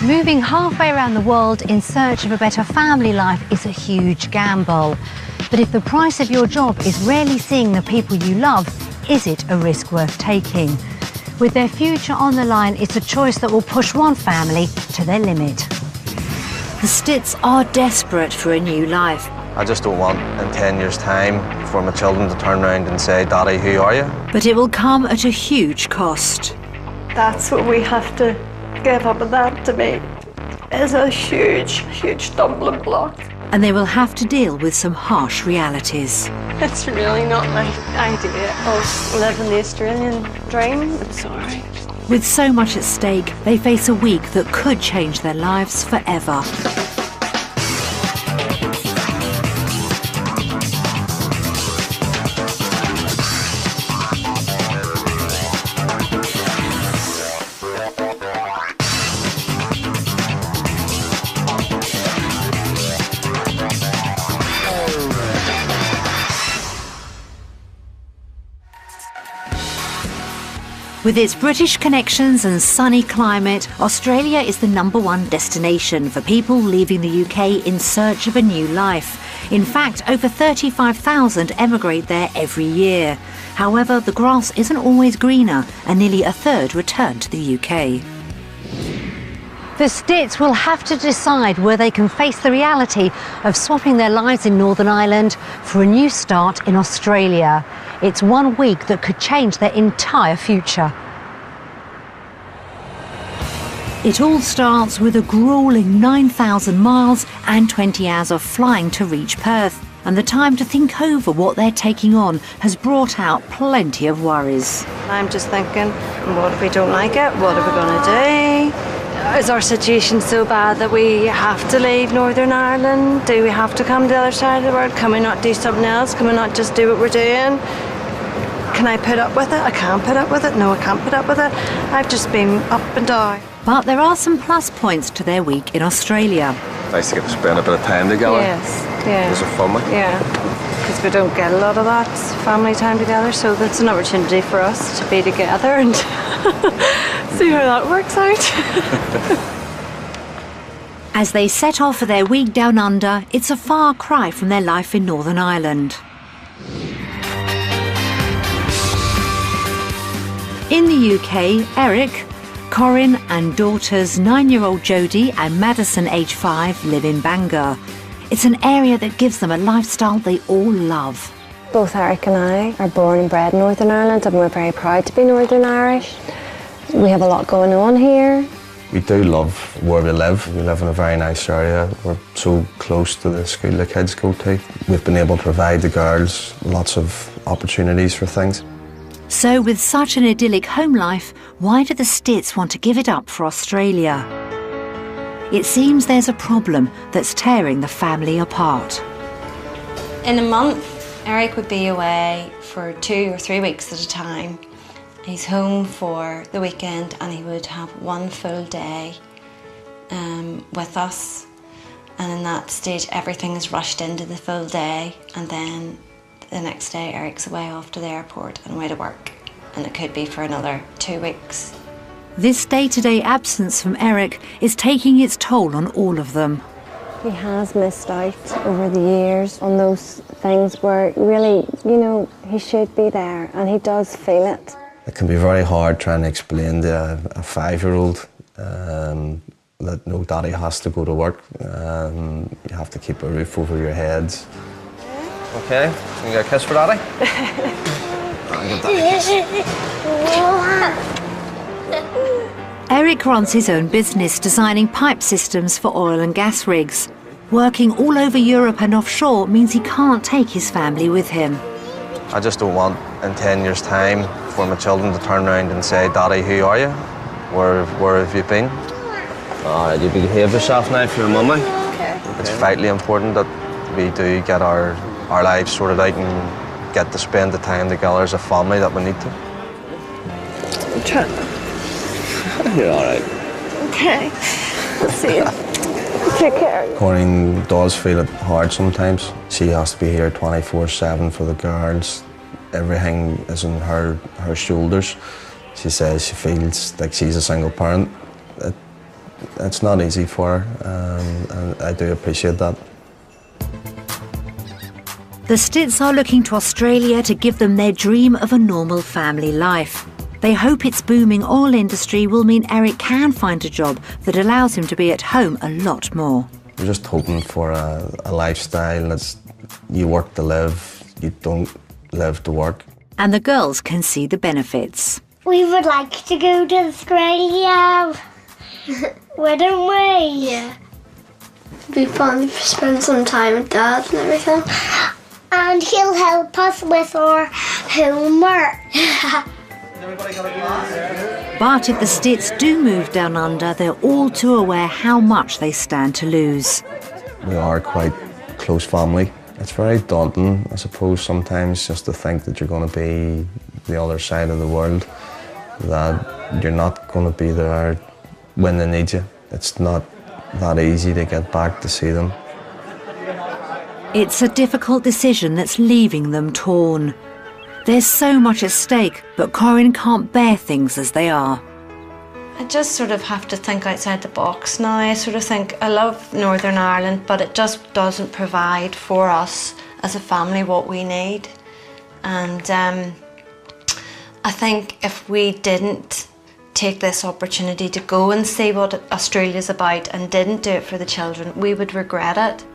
Moving halfway around the world in search of a better family life is a huge gamble. But if the price of your job is rarely seeing the people you love, is it a risk worth taking? With their future on the line, it's a choice that will push one family to their limit. The Stitts are desperate for a new life. I just don't want, in 10 years' time, for my children to turn around and say, "Daddy, who are you?" But it will come at a huge cost. That's what we have to give up, and that to me is a huge, huge stumbling block. And they will have to deal with some harsh realities. It's really not my idea of living the Australian dream. I'm sorry. With so much at stake, they face a week that could change their lives forever. With its British connections and sunny climate, Australia is the #1 destination for people leaving the UK in search of a new life. In fact, over 35,000 emigrate there every year. However, the grass isn't always greener, and nearly a third return to the UK. The Stitts will have to decide where they can face the reality of swapping their lives in Northern Ireland for a new start in Australia. It's 1 week that could change their entire future. It all starts with a gruelling 9,000 miles and 20 hours of flying to reach Perth. And the time to think over what they're taking on has brought out plenty of worries. I'm just thinking, what if we don't like it? What are we going to do? Is our situation so bad that we have to leave Northern Ireland? Do we have to come to the other side of the world? Can we not do something else? Can we not just do what we're doing? Can I put up with it? I can't put up with it. No, I can't put up with it. I've just been up and down. But there are some plus points to their week in Australia. Nice to get to spend a bit of time together. Yes, yeah. Is it fun? Yeah, because we don't get a lot of that family time together, so that's an opportunity for us to be together and see how that works out. As they set off for their week down under, it's a far cry from their life in Northern Ireland. In the UK, Eric, Corinne and daughters 9-year-old Jodie and Madison, age 5, live in Bangor. It's an area that gives them a lifestyle they all love. Both Eric and I are born and bred in Northern Ireland, and we're very proud to be Northern Irish. We have a lot going on here. We do love where we live. We live in a very nice area. We're so close to the school the kids go to. We've been able to provide the girls lots of opportunities for things. So with such an idyllic home life, why do the Stitts want to give it up for Australia? It seems there's a problem that's tearing the family apart. In a month, Eric would be away for 2 or 3 weeks at a time. He's home for the weekend and he would have 1 full day with us. And in that stage, everything is rushed into the full day, and then the next day Eric's away off to the airport and away to work, and it could be for another 2 weeks. This day-to-day absence from Eric is taking its toll on all of them. He has missed out over the years on those things where really, you know, he should be there, and he does feel it. It can be very hard trying to explain to a 5-year-old that no, daddy has to go to work. You have to keep a roof over your heads. Okay, can you get a kiss for daddy? Eric runs his own business designing pipe systems for oil and gas rigs. Working all over Europe and offshore means he can't take his family with him. I just don't want, in 10 years' time, for my children to turn around and say, "Daddy, who are you? Where have you been?" All right, you behave yourself now for your mummy. Okay. It's vitally important that we do get our lives sorted out and get to spend the time together as a family that we need to. I'm trying. You're all right. Okay. See you. Take care. Corinne does feel it hard sometimes. She has to be here 24/7 for the girls. Everything is on her shoulders. She says she feels like she's a single parent. it's not easy for her, and I do appreciate that. The Stitts are looking to Australia to give them their dream of a normal family life. They hope its booming oil industry will mean Eric can find a job that allows him to be at home a lot more. We're just hoping for a lifestyle that's you work to live, you don't live to work. And the girls can see the benefits. We would like to go to Australia, wouldn't we? Yeah. It'd be fun to spend some time with Dad and everything. And he'll help us with our homework. But if the Stitts do move down under, they're all too aware how much they stand to lose. We are quite close family. It's very daunting, I suppose, sometimes just to think that you're going to be the other side of the world, that you're not going to be there when they need you. It's not that easy to get back to see them. It's a difficult decision that's leaving them torn. There's so much at stake, but Corinne can't bear things as they are. I just sort of have to think outside the box now. I sort of think I love Northern Ireland, but it just doesn't provide for us as a family what we need. And I think if we didn't take this opportunity to go and see what Australia's about and didn't do it for the children, we would regret it.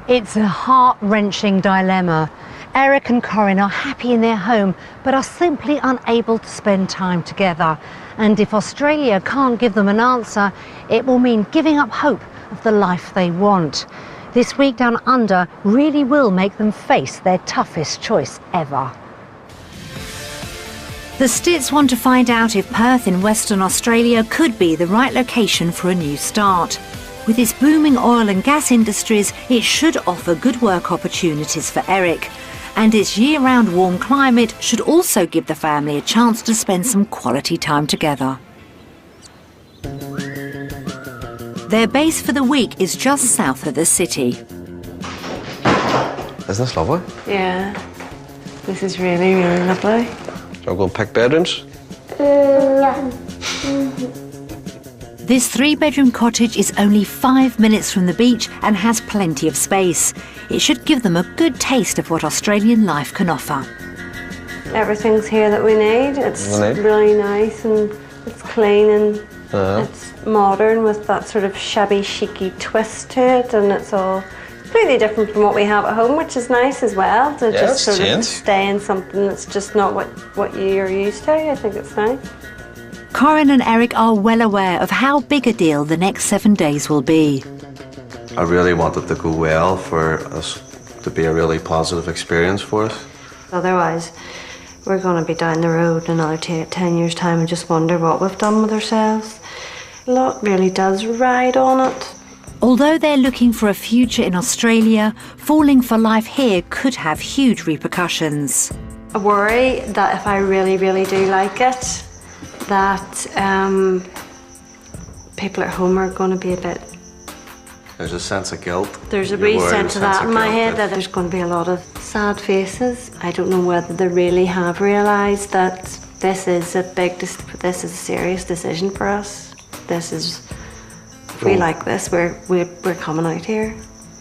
It's a heart-wrenching dilemma. Eric and Corinne are happy in their home, but are simply unable to spend time together. And if Australia can't give them an answer, it will mean giving up hope of the life they want. This week down under really will make them face their toughest choice ever. The Stitts want to find out if Perth in Western Australia could be the right location for a new start. With its booming oil and gas industries, it should offer good work opportunities for Eric. And its year-round warm climate should also give the family a chance to spend some quality time together. Their base for the week is just south of the city. Isn't this lovely? Yeah, this is really, really lovely. So I'm going to pick bedrooms? Yeah. This 3-bedroom cottage is only 5 minutes from the beach and has plenty of space. It should give them a good taste of what Australian life can offer. Everything's here that we need. It's really nice and it's clean and it's modern with that sort of shabby chicy twist to it, and it's all completely different from what we have at home, which is nice as well, to just sort of stay in something that's just not what you're used to. I think it's nice. Corinne and Eric are well aware of how big a deal the next 7 days will be. I really want it to go well for us to be a really positive experience for us. Otherwise, we're going to be down the road in another 10 years' time and just wonder what we've done with ourselves. A lot really does ride on it. Although they're looking for a future in Australia, falling for life here could have huge repercussions. I worry that if I really, really do like it, that people at home are going to be a bit... There's a sense of guilt. There's a wee sense of that in my head, that there's going to be a lot of sad faces. I don't know whether they really have realised that this is a serious decision for us. If we like this, we're coming out here.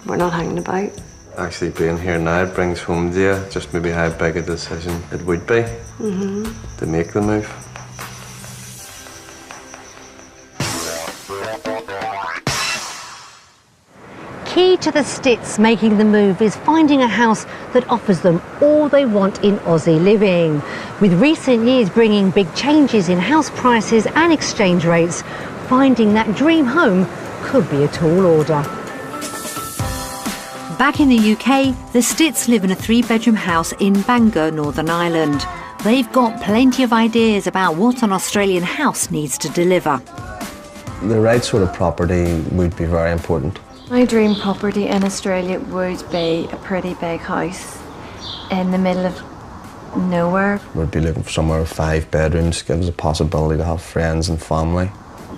We're not hanging about. Actually being here now brings home to you just maybe how big a decision it would be to make the move. Key to the Stitts making the move is finding a house that offers them all they want in Aussie living. With recent years bringing big changes in house prices and exchange rates, finding that dream home could be a tall order. Back in the UK, the Stitts live in a 3-bedroom house in Bangor, Northern Ireland. They've got plenty of ideas about what an Australian house needs to deliver. The right sort of property would be very important. My dream property in Australia would be a pretty big house in the middle of nowhere. We'd be looking for somewhere with 5 bedrooms, gives us a possibility to have friends and family.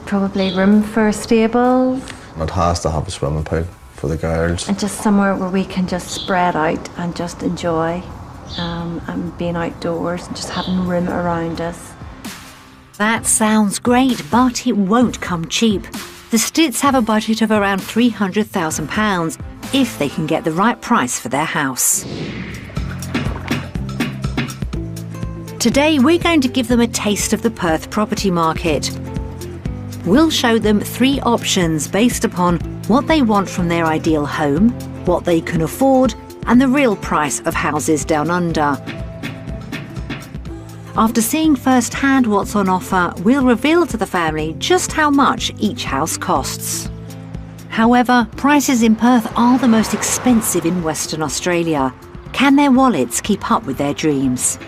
Probably room for stables. It has to have a swimming pool for the girls. And just somewhere where we can just spread out and just enjoy and being outdoors and just having room around us. That sounds great, but it won't come cheap. The Stitts have a budget of around £300,000 if they can get the right price for their house. Today we're going to give them a taste of the Perth property market. We'll show them 3 options based upon what they want from their ideal home, what they can afford, and the real price of houses down under. After seeing firsthand what's on offer, we'll reveal to the family just how much each house costs. However, prices in Perth are the most expensive in Western Australia. Can their wallets keep up with their dreams?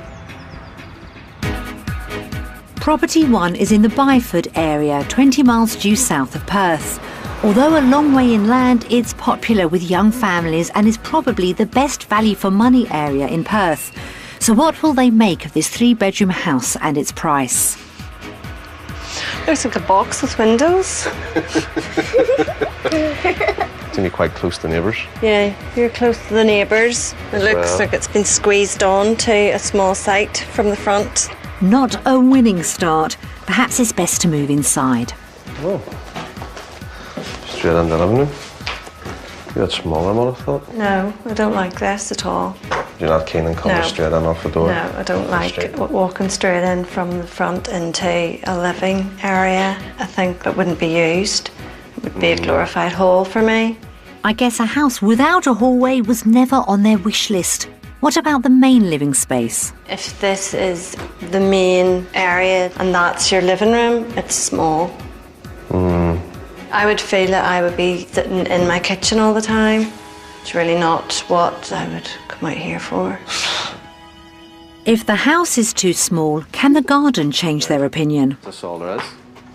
Property 1 is in the Byford area, 20 miles due south of Perth. Although a long way inland, it's popular with young families and is probably the best value for money area in Perth. So what will they make of this 3-bedroom house and its price? Looks like a box with windows. It's only quite close to neighbours. Yeah, you're close to the neighbours. It looks like it's been squeezed on to a small site from the front. Not a winning start. Perhaps it's best to move inside. Oh. Straight into the living room. You got smaller, what I thought. No, I don't like this at all. You're not keen on coming straight in off the door? No, I don't like walking straight in from the front into a living area. I think that wouldn't be used. It would be a glorified hall for me. I guess a house without a hallway was never on their wish list. What about the main living space? If this is the main area and that's your living room, it's small. I would feel that I would be sitting in my kitchen all the time. It's really not what I would come out here for. If the house is too small, can the garden change their opinion? That's all there is.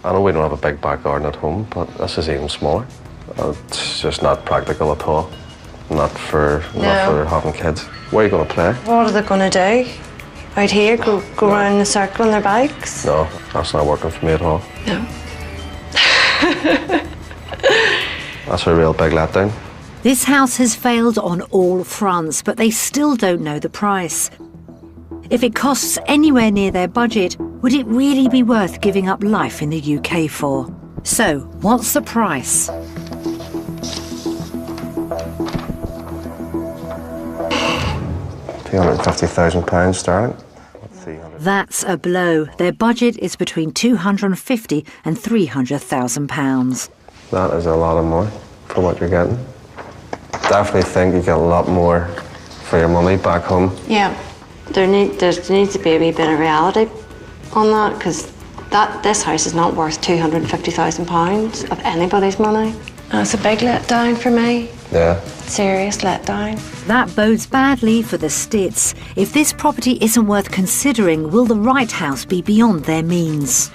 I know we don't have a big back garden at home, but this is even smaller. It's just not practical at all. Not for having kids. Where are you going to play? What are they going to do? Out here, go around in a circle on their bikes? No, that's not working for me at all. No. That's a real big letdown. This house has failed on all fronts, but they still don't know the price. If it costs anywhere near their budget, would it really be worth giving up life in the UK for? So, what's the price? £350,000 sterling. That's a blow. Their budget is between £250,000 and £300,000. That is a lot of money for what you're getting. Definitely think you get a lot more for your money back home. Yeah, there needs to be a wee bit of reality on that, because this house is not worth £250,000 of anybody's money. It's a big letdown for me. Yeah. Serious letdown. That bodes badly for the Stitts. If this property isn't worth considering, will the right house be beyond their means?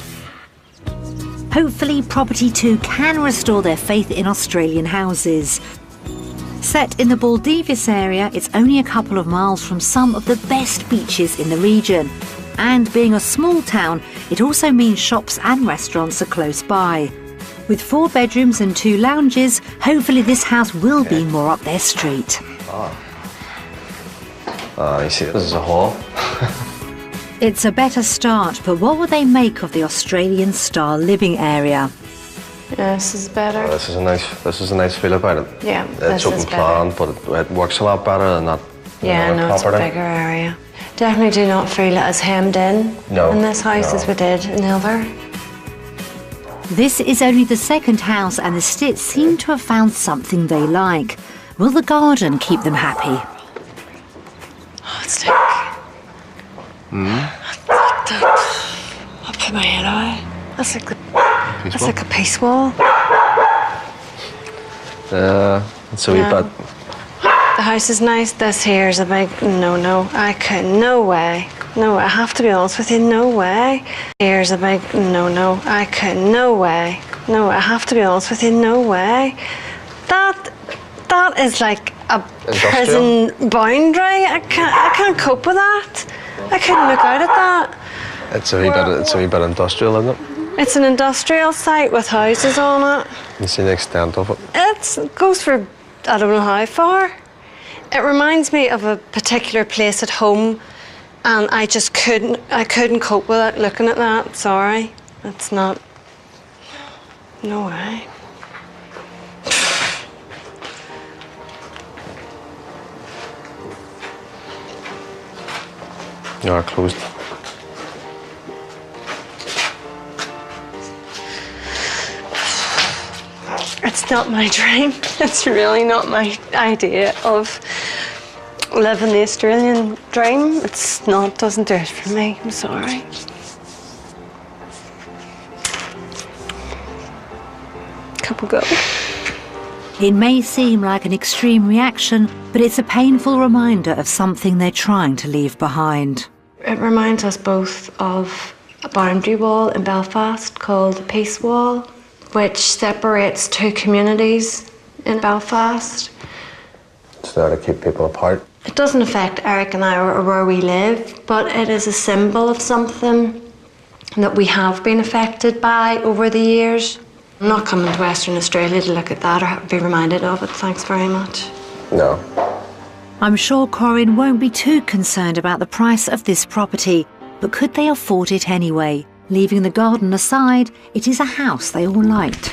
Hopefully, Property 2 can restore their faith in Australian houses. Set in the Baldivis area, it's only a couple of miles from some of the best beaches in the region. And being a small town, it also means shops and restaurants are close by. With 4 bedrooms and 2 lounges, hopefully this house will be more up their street. You see, this is a hall. It's a better start, but what will they make of the Australian style living area? Yeah, this is better. This is a nice feel about it. Yeah, it's open plan, but it works a lot better than that. Yeah, no, it's a bigger area. Definitely do not feel it as hemmed in this house as we did in the other. This is only the second house, and the Stitts seem to have found something they like. Will the garden keep them happy? Oh, it's like... I'll put my head away. That's like a peace wall. It's a wee bit. The house is nice. This here is a big no. I can no way. No, I have to be honest with you. No way. Here's a big no. I can no way. No, I have to be honest with you. No way. That is like a prison boundary. I can't cope with that. I couldn't look out at that. It's a wee bit industrial, isn't it? It's an industrial site with houses on it. You see the extent of it. It goes for I don't know how far. It reminds me of a particular place at home And I just couldn't cope with it, looking at that. Sorry. It's not, no way. You are closed. It's not my dream. It's really not my idea of living the Australian dream. It's not, doesn't do it for me. I'm sorry. Couple go. It may seem like an extreme reaction, but it's a painful reminder of something they're trying to leave behind. It reminds us both of a boundary wall in Belfast called the Peace Wall, which separates two communities in Belfast. It's there to keep people apart. It doesn't affect Eric and I or where we live, but it is a symbol of something that we have been affected by over the years. I'm not coming to Western Australia to look at that or be reminded of it. Thanks very much. No. I'm sure Corinne won't be too concerned about the price of this property, but could they afford it anyway? Leaving the garden aside, it is a house they all liked.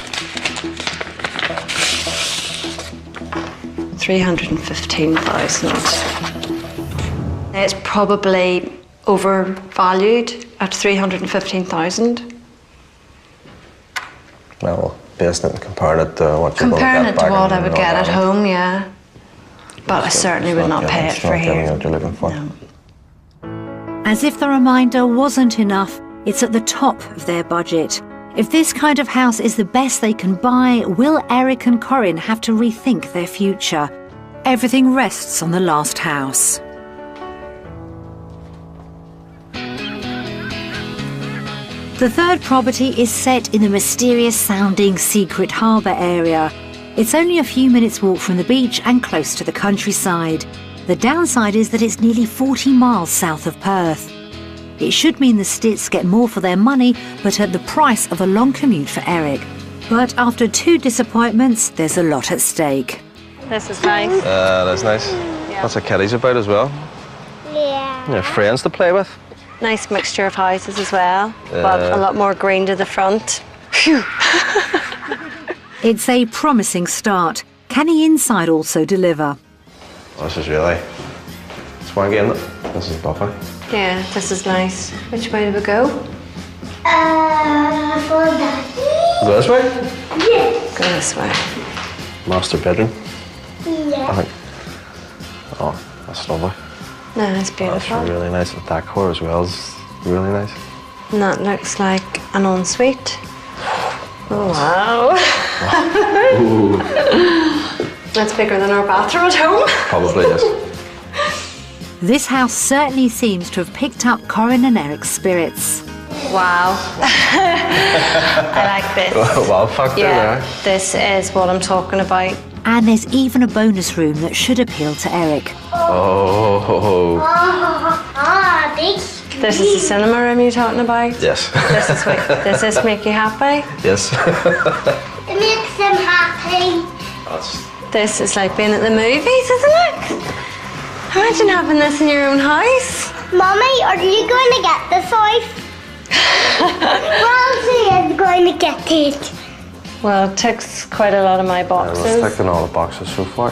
315,000. It's probably overvalued at 315,000. Well, based on comparing it to what you're Comparing going it to get to back what I in would get at Northern home, yeah. But I certainly would not pay it It's for not giving here. what you're looking for. No. As if the reminder wasn't enough, it's at the top of their budget. If this kind of house is the best they can buy, will Eric and Corinne have to rethink their future? Everything rests on the last house. The third property is set in the mysterious-sounding Secret Harbour area. It's only a few minutes' walk from the beach and close to the countryside. The downside is that it's nearly 40 miles south of Perth. It should mean the Stitts get more for their money, but at the price of a long commute for Eric. But after 2 disappointments, there's a lot at stake. This is nice. That's nice. Yeah. Lots of kiddies about as well. Yeah. You have friends to play with. Nice mixture of houses as well, but a lot more green to the front. Phew. It's a promising start. Can the inside also deliver? This is really... It's one game. This is lovely. Yeah, this is nice. Which way do we go? For that. Go this way? Yes. Go this way. Master bedroom. I Yeah. think. Oh, that's lovely. No, it's That's beautiful. really nice. The decor as well is really nice. And that looks like an ensuite. Oh, wow. That's bigger than our bathroom at home. Probably is. This house certainly seems to have picked up Corinne and Eric's spirits. Wow. I like this. Wow factor Yeah, there. this is what I'm talking about. And there's even a bonus room that should appeal to Eric. Oh. Big. This is the cinema room you're talking about? Yes. Does this make you happy? Yes. It makes them happy. This is like being at the movies, isn't it? Imagine having this in your own house. Mommy, are you going to get this house? Rosie is going to get it. Well, it ticks quite a lot of my I was boxes. ticking all the boxes so far.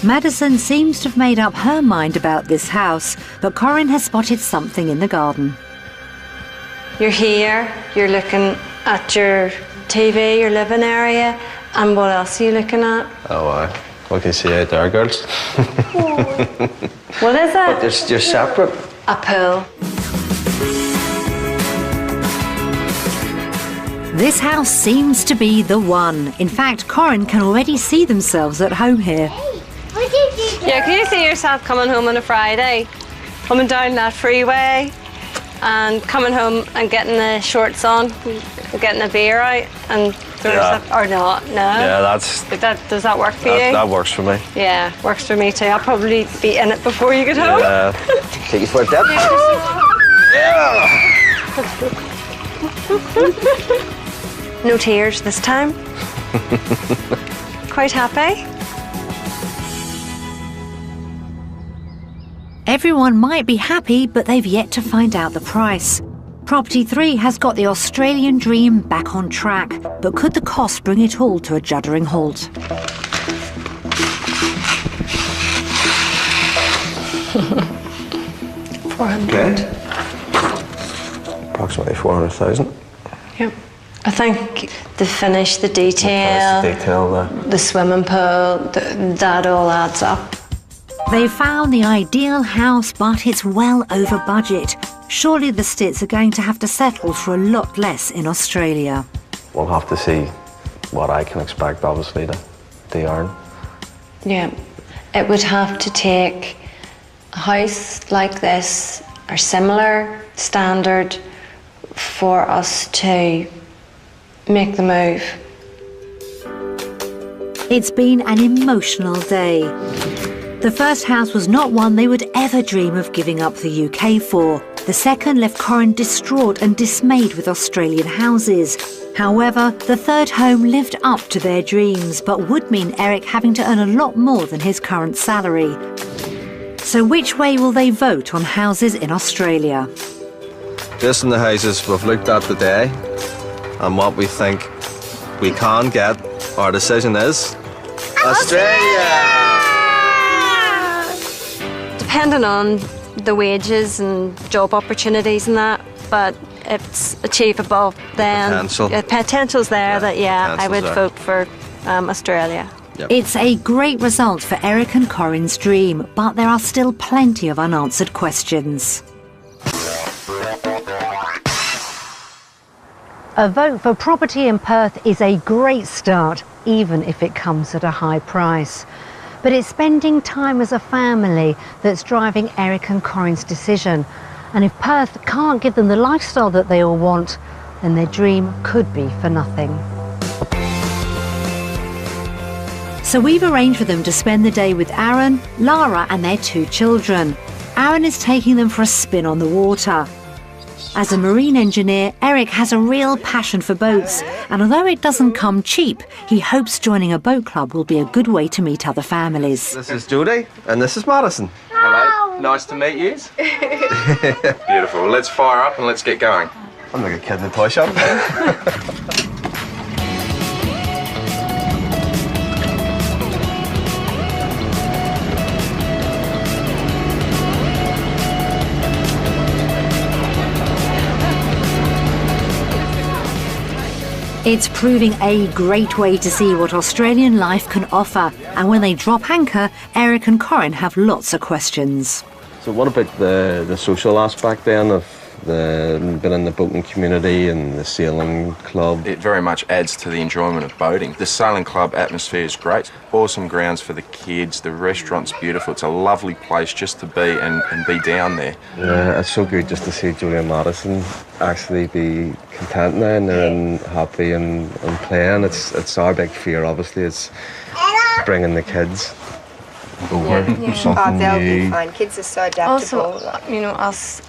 Madison seems to have made up her mind about this house, but Corinne has spotted something in the garden. You're here, you're looking at your TV, your living area, and what else are you looking at? Oh, what can you see out there, girls? What is But it? you're separate. A pool. This house seems to be the one. In fact, Corinne can already see themselves at home here. What did you do? Yeah, can you see yourself coming home on a Friday? Coming down that freeway and coming home and getting the shorts on, and getting a beer out and throwing Yeah. yourself, or not, no? Yeah, Does that work for you? that works for me. Yeah, works for me too. I'll probably be in it before you get home. Take you for a dip. No tears this time. Quite happy. Everyone might be happy, but they've yet to find out the price. Property 3 has got the Australian dream back on track, but could the cost bring it all to a juddering halt? Okay. Approximately 400,000. Yep. I think the finish, the detail, the swimming pool, that all adds up. They found the ideal house, but it's well over budget. Surely the Stitts are going to have to settle for a lot less in Australia. We'll have to see what I can expect, obviously, to earn. Yeah. It would have to take a house like this, or similar standard, for us to make the move. It's been an emotional day. The first house was not one they would ever dream of giving up the UK for. The second left Corin distraught and dismayed with Australian houses. However, the third home lived up to their dreams, but would mean Eric having to earn a lot more than his current salary. So which way will they vote on houses in Australia? Based on the houses we've looked at today and what we think we can get, our decision is Australia! Depending on the wages and job opportunities and that, but if it's achievable, then potential's there that, I would vote for Australia. Yep. It's a great result for Eric and Corin's dream, but there are still plenty of unanswered questions. A vote for property in Perth is a great start, even if it comes at a high price. But it's spending time as a family that's driving Eric and Corin's decision. And if Perth can't give them the lifestyle that they all want, then their dream could be for nothing. So we've arranged for them to spend the day with Aaron, Lara and their 2 children. Aaron is taking them for a spin on the water. As a marine engineer, Eric has a real passion for boats, and although it doesn't come cheap, he hopes joining a boat club will be a good way to meet other families. This is Judy, and this is Madison. Hello, nice to meet you. Beautiful. Well, let's fire up and let's get going. I'm like a kid in a toy shop. It's proving a great way to see what Australian life can offer. And when they drop anchor, Eric and Corin have lots of questions. So what about the social aspect then of been in the boating community and the sailing club? It very much adds to the enjoyment of boating. The sailing club atmosphere is great. Awesome grounds for the kids. The restaurant's beautiful. It's a lovely place just to be and be down there. Yeah, it's so good just to see Julie and Madison actually be content now and they're happy and playing. It's our big fear, obviously. It's bringing the kids over something they'll new. be fine. Kids are so adaptable. Also,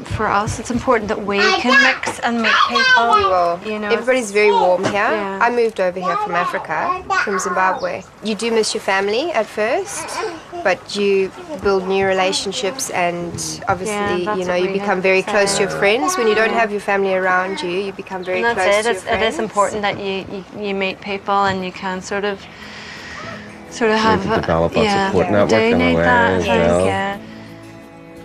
for us, it's important that we can mix and meet people. We will. Everybody's very warm here. Yeah. I moved over here from Africa, from Zimbabwe. You do miss your family at first, but you build new relationships and obviously, you become very close to your friends. When you don't have your family around you, you become very close to your friends. It is important that you meet people and you can sort of have develop that support network in a way as well.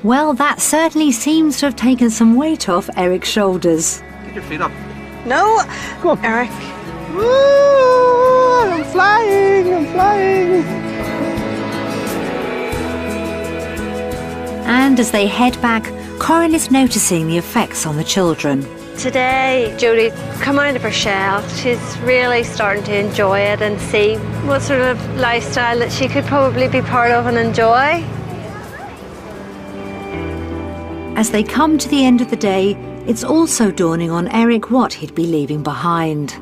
Well, that certainly seems to have taken some weight off Eric's shoulders. Get your feet up. No, Go on. Eric. Woo, I'm flying. And as they head back, Corin is noticing the effects on the children. Today, Jodie's come out of her shell. She's really starting to enjoy it and see what sort of lifestyle that she could probably be part of and enjoy. As they come to the end of the day, it's also dawning on Eric what he'd be leaving behind.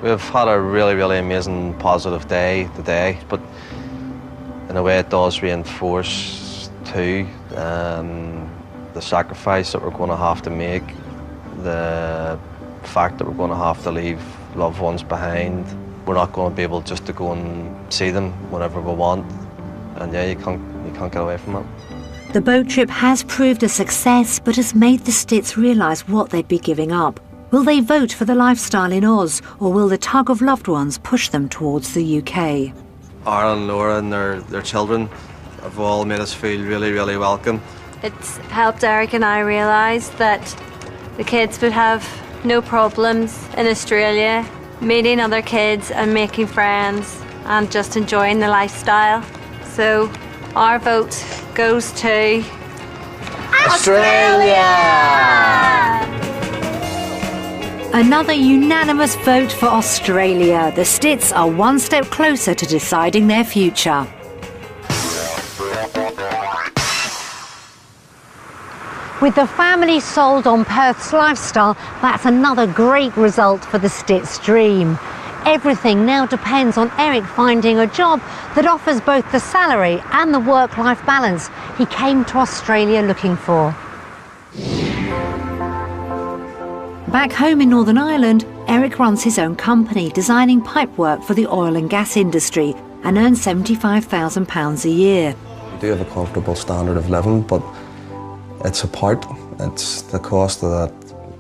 We've had a really, really amazing, positive day today, but in a way it does reinforce too the sacrifice that we're going to have to make, the fact that we're going to have to leave loved ones behind. We're not going to be able just to go and see them whenever we want, and you can't get away from it. The boat trip has proved a success, but has made the Stitts realise what they'd be giving up. Will they vote for the lifestyle in Oz, or will the tug of loved ones push them towards the UK? Aaron, Laura and their children have all made us feel really, really welcome. It's helped Eric and I realise that the kids would have no problems in Australia, meeting other kids and making friends and just enjoying the lifestyle. So our vote goes to Australia! Another unanimous vote for Australia. The Stitts are one step closer to deciding their future. With the family sold on Perth's lifestyle, that's another great result for the Stitts' dream. Everything now depends on Eric finding a job that offers both the salary and the work-life balance he came to Australia looking for. Back home in Northern Ireland, Eric runs his own company, designing pipework for the oil and gas industry, and earns £75,000 a year. We do have a comfortable standard of living, but it's a part. It's the cost of that,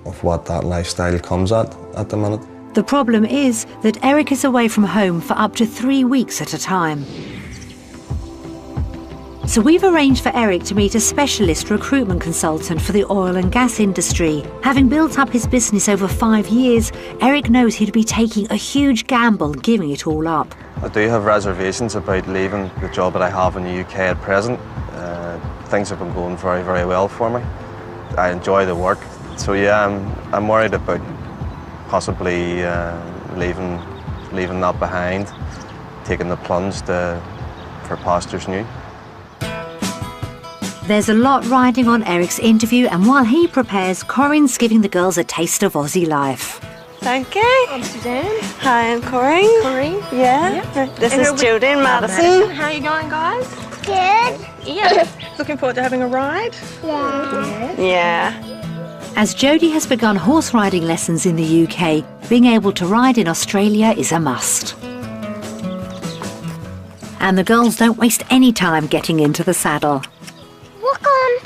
of what that lifestyle comes at the minute. The problem is that Eric is away from home for up to 3 weeks at a time. So we've arranged for Eric to meet a specialist recruitment consultant for the oil and gas industry. Having built up his business over 5 years, Eric knows he'd be taking a huge gamble giving it all up. I do have reservations about leaving the job that I have in the UK at present. Things have been going very, very well for me. I enjoy the work. So yeah, I'm worried about possibly leaving that behind, taking the plunge for pastures new. There's a lot riding on Eric's interview, and while he prepares, Corinne's giving the girls a taste of Aussie life. Thank you. I'm Suzanne. Hi, I'm Corinne. Corinne. Yeah. This is Jodie and Madison. How are you going, guys? Good. Yeah. Looking forward to having a ride? Yeah. As Jodie has begun horse riding lessons in the UK, being able to ride in Australia is a must. And the girls don't waste any time getting into the saddle. Walk on.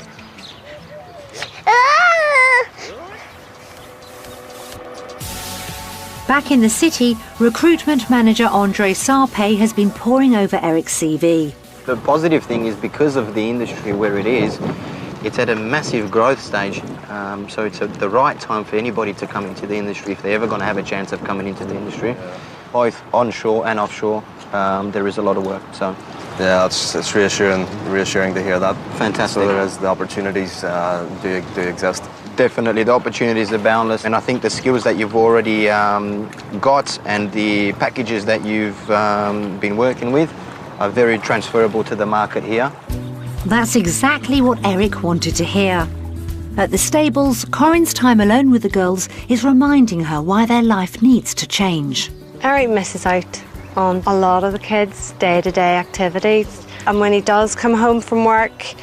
Ah! Back in the city, recruitment manager Andre Sarpe has been poring over Eric's CV. The positive thing is because of the industry where it is, it's at a massive growth stage. So it's the right time for anybody to come into the industry if they're ever going to have a chance of coming into the industry. Both onshore and offshore, there is a lot of work. So yeah, it's reassuring to hear that. Fantastic. So there is the opportunities do exist. Definitely, the opportunities are boundless, and I think the skills that you've already got and the packages that you've been working with are very transferable to the market here. That's exactly what Eric wanted to hear. At the stables, Corinne's time alone with the girls is reminding her why their life needs to change. Eric misses out on a lot of the kids' day-to-day activities, and when he does come home from work,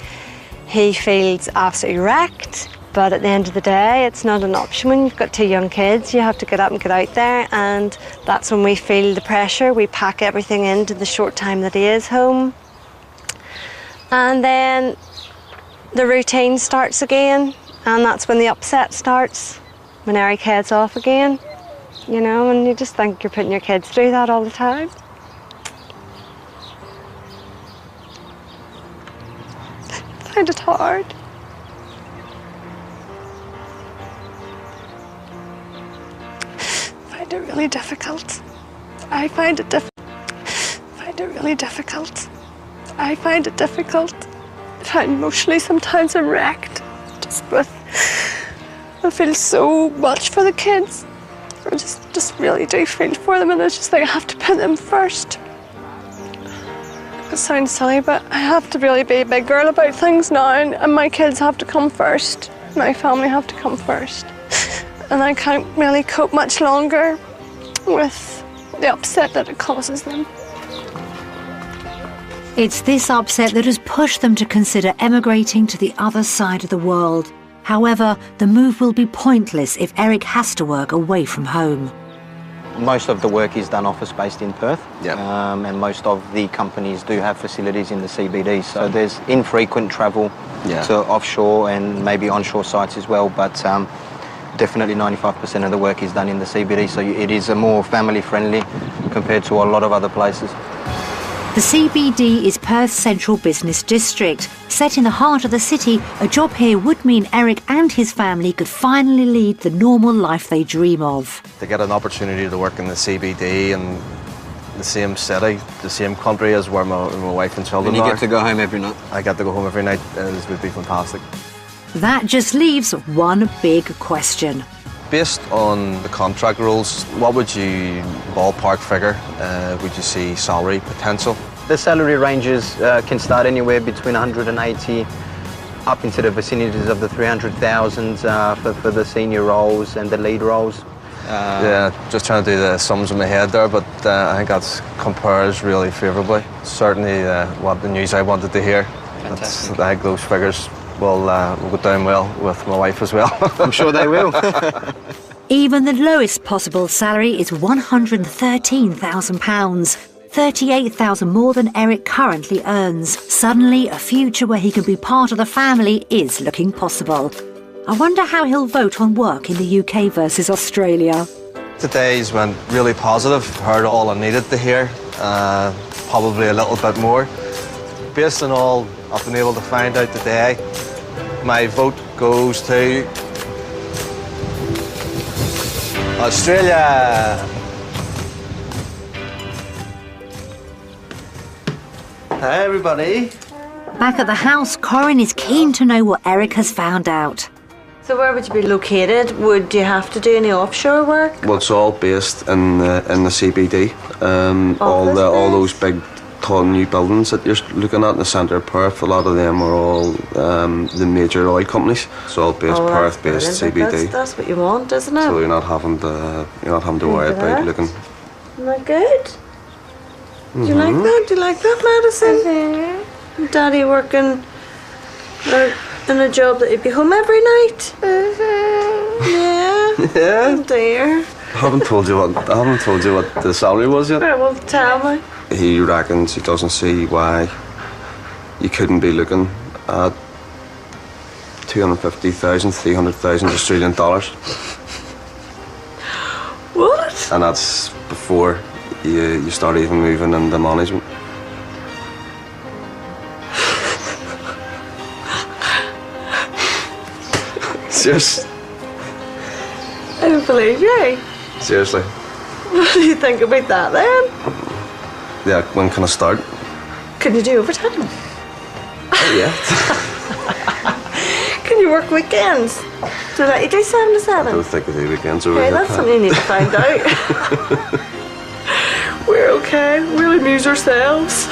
he feels absolutely wrecked. But at the end of the day, it's not an option. When you've got 2 young kids, you have to get up and get out there, and that's when we feel the pressure. We pack everything into the short time that he is home. And then the routine starts again, and that's when the upset starts, when Eric heads off again. You know, and you just think you're putting your kids through that all the time. I find it hard. I find it really difficult. I find it really difficult. I find it difficult. I find emotionally sometimes I'm wrecked. I feel so much for the kids. I just really do feel for them, and I just think I have to put them first. It sounds silly, but I have to really be a big girl about things now, and my kids have to come first. My family have to come first. And I can't really cope much longer with the upset that it causes them. It's this upset that has pushed them to consider emigrating to the other side of the world. However, the move will be pointless if Eric has to work away from home. Most of the work is done office-based in Perth, Yep. And most of the companies do have facilities in the CBD, so there's infrequent travel to offshore and maybe onshore sites as well, but definitely 95% of the work is done in the CBD, so it is a more family-friendly compared to a lot of other places. The CBD is Perth's central business district. Set in the heart of the city, a job here would mean Eric and his family could finally lead the normal life they dream of. To get an opportunity to work in the CBD and the same city, the same country as where my wife and children And are. you get to go home every night? I get to go home every night, and it would be fantastic. That just leaves one big question. Based on the contract rules, what would you ballpark figure would you see salary potential? The salary ranges can start anywhere between 180 up into the vicinities of the 300,000 for the senior roles and the lead roles. Yeah, just trying to do the sums in my head there, but I think that compares really favourably. Certainly what the news I wanted to hear. Fantastic. I think those figures will go down well with my wife as well. I'm sure they will. Even the lowest possible salary is £113,000, 38,000 more than Eric currently earns. Suddenly, a future where he can be part of the family is looking possible. I wonder how he'll vote on work in the UK versus Australia. Today's went really positive. Heard all I needed to hear, probably a little bit more. Based on all I've been able to find out today, my vote goes to Australia. Hi everybody. Back at the house, Corin is keen to know what Eric has found out. So where would you be located? Would you have to do any offshore work? Well, it's all based in the CBD. All those big tall new buildings that you're looking at in the centre of Perth, a lot of them are all the major oil companies. It's all based Perth-based CBD. That's what you want, isn't it? So you're not having to worry about looking. Isn't that good? Do you like that? Do you like that medicine? Daddy working in a job that he'd be home every night? Yeah. Yeah. Oh dear. I haven't told you what the salary was yet. Right, well, tell me. He reckons he doesn't see why you couldn't be looking at 250,000, 300,000 Australian dollars. What? And that's before you start even moving into management. Seriously. I don't believe you. Seriously. What do you think about that then? Yeah, when can I start? Can you do overtime? Yeah. Can you work weekends? Do they let you do 7 to 7? I don't think I do weekends over Okay, here. that's something you need to find out. We're okay. We'll amuse ourselves.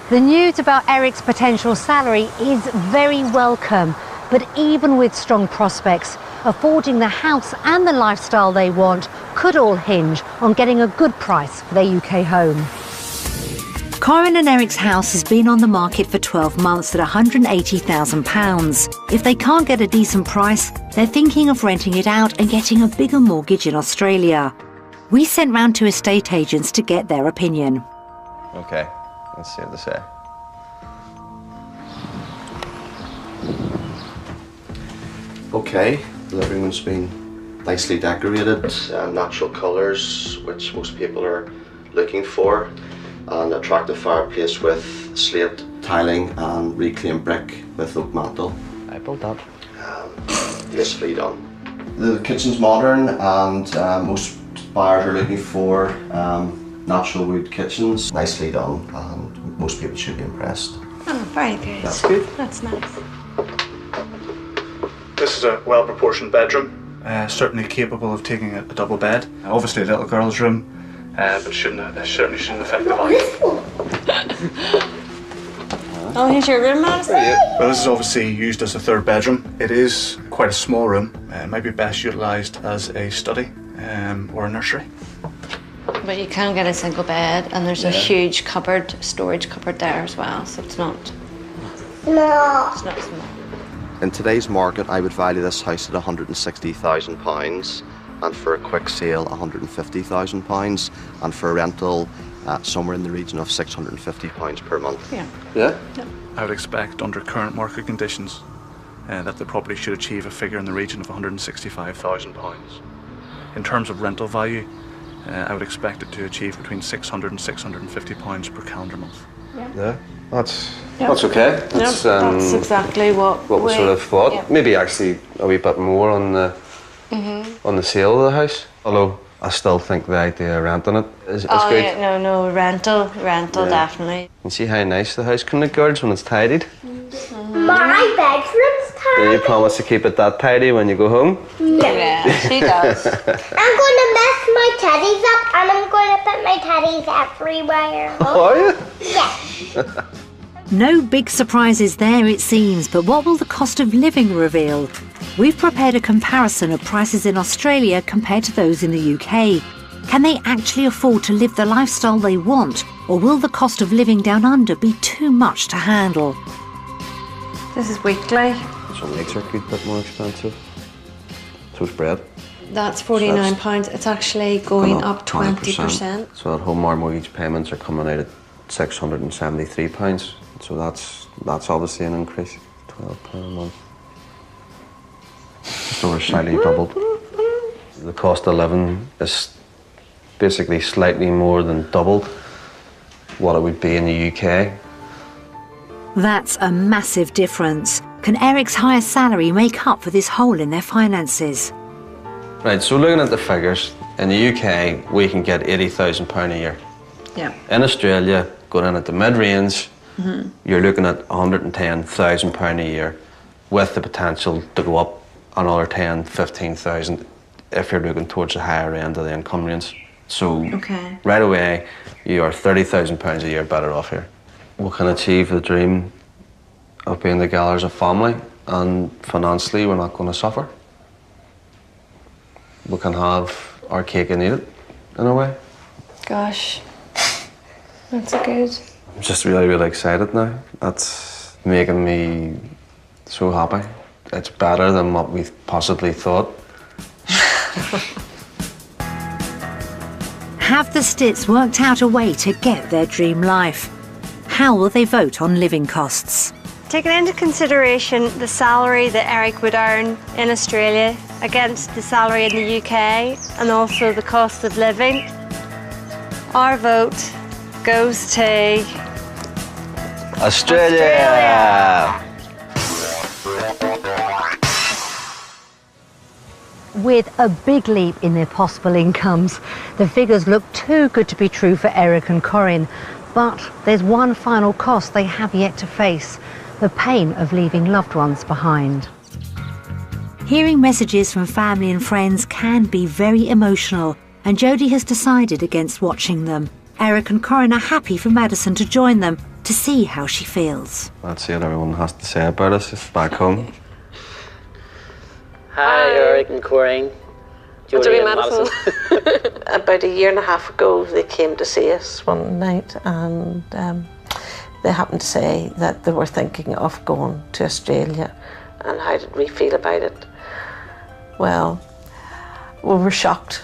The news about Eric's potential salary is very welcome, but even with strong prospects, affording the house and the lifestyle they want could all hinge on getting a good price for their UK home. Corin and Eric's house has been on the market for 12 months at £180,000. If they can't get a decent price, they're thinking of renting it out and getting a bigger mortgage in Australia. We sent round to estate agents to get their opinion. Okay, let's see what they say. Okay, the living room's been nicely decorated, natural colours, which most people are looking for. An attractive fireplace with slate tiling and reclaimed brick with oak mantle. I built that. Tastefully done. The kitchen's modern and most buyers are looking for natural wood kitchens. Nicely done and most people should be impressed. Oh, very good. That's good. That's nice. This is a well-proportioned bedroom, certainly capable of taking a double bed. Obviously a little girl's room, but certainly shouldn't affect the value. Oh, here's your room, Madison? Well, this is obviously used as a third bedroom. It is quite a small room. It might be best utilised as a study or a nursery. But you can get a single bed, and there's a huge cupboard, storage cupboard there as well, so it's not small. It's not small. In today's market, I would value this house at £160,000, and for a quick sale, £150,000, and for a rental, somewhere in the region of £650 per month. Yeah. Yeah? I would expect, under current market conditions, that the property should achieve a figure in the region of £165,000. In terms of rental value, I would expect it to achieve between £600 and £650 per calendar month. Yeah, that's okay. That's exactly what we sort of thought. Yeah. Maybe actually a wee bit more on the sale of the house. Although I still think the idea of renting it is good. Yeah, no, rental, definitely. You see how nice the house can look, girls, when it's tidied? My bedroom's Do you tiny. promise to keep it that tidy when you go home? Yeah, she does. I'm going to mess my teddies up and I'm going to put my teddies everywhere. Are you? Yeah. No big surprises there, it seems, but what will the cost of living reveal? We've prepared a comparison of prices in Australia compared to those in the UK. Can they actually afford to live the lifestyle they want, or will the cost of living down under be too much to handle? This is weekly. Some eggs are a good bit more expensive. So is bread. That's £49. It's actually going up 20%. So at home our mortgage payments are coming out at £673. So that's obviously an increase. £12 a month. Just over slightly doubled. The cost of living is basically slightly more than doubled what it would be in the UK. That's a massive difference. Can Eric's higher salary make up for this hole in their finances? Right, so looking at the figures, in the UK we can get £80,000 a year. Yeah. In Australia, going in at the mid-range, you're looking at £110,000 a year, with the potential to go up another 10, 15,000 if you're looking towards the higher end of the income range. So right away, you are £30,000 a year better off here. We can achieve the dream of being together as a family, and financially we're not going to suffer. We can have our cake and eat it, in a way. Gosh, that's good. I'm just really, really excited now. That's making me so happy. It's better than what we possibly thought. Have the Stitts worked out a way to get their dream life? How will they vote on living costs? Taking into consideration the salary that Eric would earn in Australia against the salary in the UK and also the cost of living, our vote goes to Australia! With a big leap in their possible incomes, the figures look too good to be true for Eric and Corinne. But there's one final cost they have yet to face: the pain of leaving loved ones behind. Hearing messages from family and friends can be very emotional, and Jodie has decided against watching them. Eric and Corinne are happy for Madison to join them to see how she feels. That's it everyone has to say about us back home. Hi, Eric and Corinne. Jodie and Madison. About a year and a half ago, they came to see us one night, and they happened to say that they were thinking of going to Australia. And how did we feel about it? Well, we were shocked,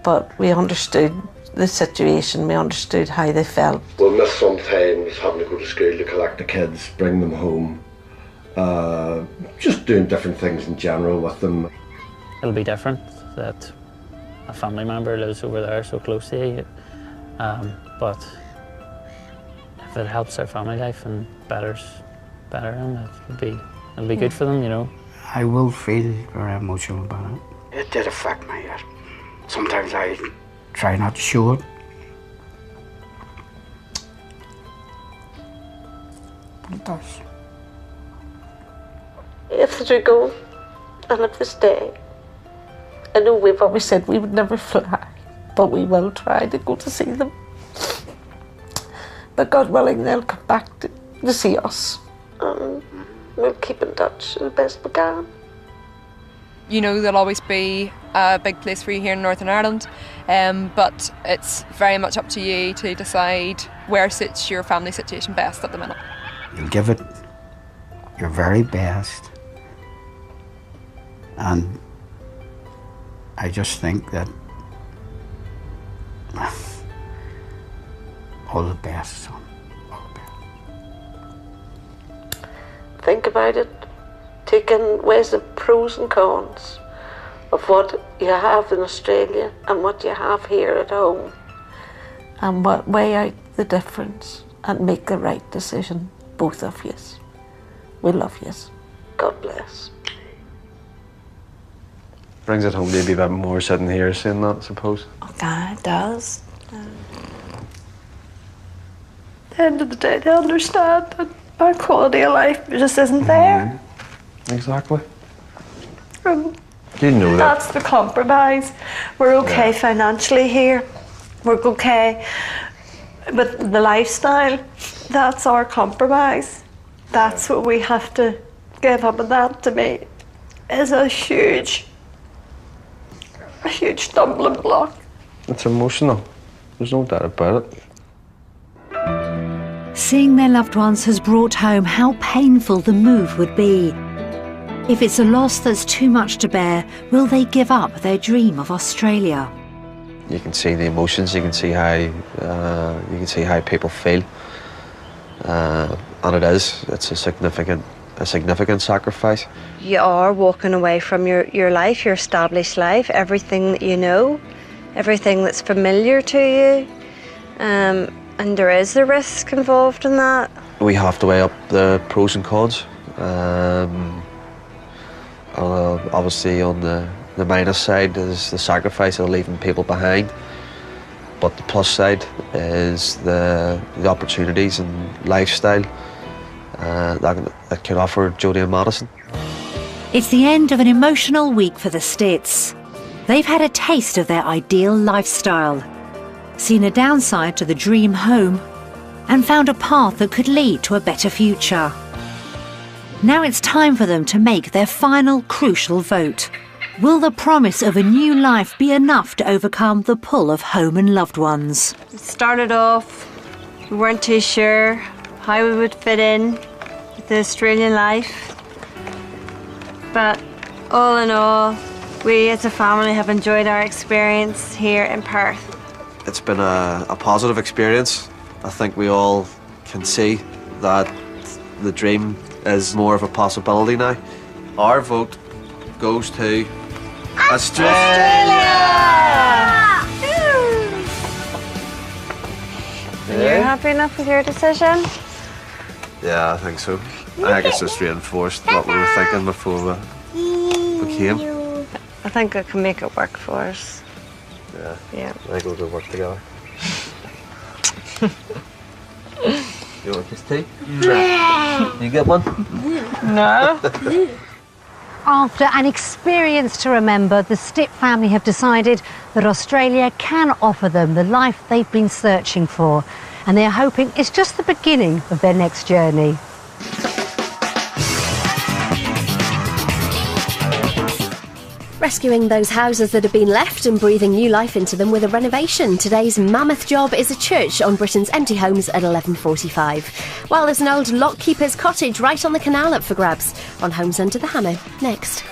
but we understood the situation, we understood how they felt. We'll miss sometimes having to go to school to collect the kids, bring them home, just doing different things in general with them. It'll be different that a family member lives over there so close to you, but if it helps their family life and betters them, it'll be good for them, you know. I will feel very emotional about it. It did affect me. Sometimes I try not to show it. But it does. If they do go, and if they stay, I know we've always said we would never fly, but we will try to go to see them. But God willing, they'll come back to see us. We'll keep in touch as best we can. You know there'll always be a big place for you here in Northern Ireland, but it's very much up to you to decide where suits your family situation best at the minute. You'll give it your very best. And I just think that all the best, son. Think about it, taking ways the pros and cons of what you have in Australia and what you have here at home, and weigh out the difference and make the right decision, both of yous. We love yous. God bless. Brings it home maybe a bit more sitting here saying that, I suppose. Okay, it does. At the end of the day, they understand that our quality of life just isn't there. Exactly. You know that. That's the compromise. We're okay financially here. We're okay with the lifestyle. That's our compromise. That's what we have to give up, and that to me is a huge stumbling block. It's emotional. There's no doubt about it. Seeing their loved ones has brought home how painful the move would be. If it's a loss that's too much to bear, will they give up their dream of Australia? You can see the emotions. You can see how people feel, and it's a significant sacrifice. You are walking away from your life, your established life, everything that you know, everything that's familiar to you. And there is a risk involved in that. We have to weigh up the pros and cons. Obviously on the minus side is the sacrifice of leaving people behind, but the plus side is the opportunities and lifestyle that can offer Jodie and Madison. It's the end of an emotional week for the Stitts. They've had a taste of their ideal lifestyle, seen a downside to the dream home, and found a path that could lead to a better future. Now it's time for them to make their final crucial vote. Will the promise of a new life be enough to overcome the pull of home and loved ones? It started off, we weren't too sure how we would fit in with the Australian life. But all in all, we as a family have enjoyed our experience here in Perth. It's been a positive experience. I think we all can see that the dream is more of a possibility now. Our vote goes to Australia! And you're happy enough with your decision? Yeah, I think so. I think it's just reinforced what we were thinking before we came. I think I can make it work for us. Yeah. I think we'll go work together. You want this tea? You get one? No. After an experience to remember, the Stitt family have decided that Australia can offer them the life they've been searching for, and they're hoping it's just the beginning of their next journey. Rescuing those houses that have been left and breathing new life into them with a renovation. Today's mammoth job is a church on Britain's empty homes at 11:45. While there's an old lockkeeper's cottage right on the canal up for grabs. On Homes Under the Hammer, next.